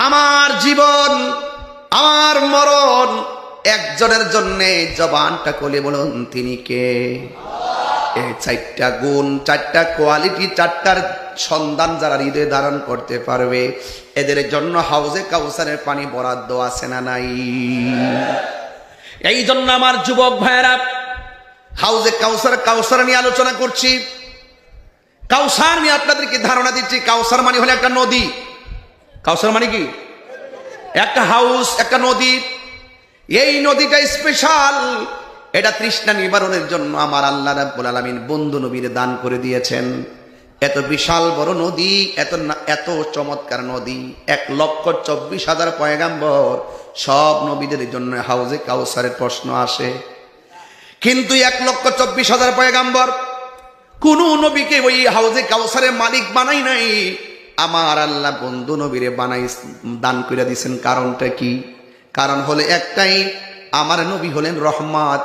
আমার জীবন, আমার মরণ একজনের জন্য। জবানটা খুলে বলুন তিনি কে? এই চারটা গুণ, চারটা কোয়ালিটি, চারটার সন্ধান যারা হৃদয়ে ধারণ করতে পারবে, এদের জন্য হাউজে কাউসারের পানি বরাদ্দ আছে না নাই? এই জন্য আমার যুবক ভাইয়েরা, হাউজে কাউসার, কাউসার নিয়ে আলোচনা করছি। কাউসার নিয়ে আপনাদেরকে ধারণা দিচ্ছি। কাউসার মানে হলো একটা নদী। কাউসার মানে কি? একটা হাউস, একটা নদী। এই নদীটা স্পেশাল। এটা তৃষ্ণা নিবারণের জন্য আমার আল্লাহ রাব্বুল আলামিন বন্ধু নবীর দান করে দিয়েছেন। এত বিশাল বড় নদী, এত চমৎকার নদী, 1,24,000 পয়গাম্বর, সব নবীদের জন্য হাউজে কাউসারের প্রশ্ন আসে। কিন্তু 1,24,000 পয়গাম্বর কোন নবীকে ওই হাউজে কাউসারের মালিক বানাই নাই। আমার আল্লাহ বন্ধু নবীরে বানাই, দান করে দিয়েছেন। কারণটা কি? কারণ হলো একটাই, আমার নবী হলেন রহমত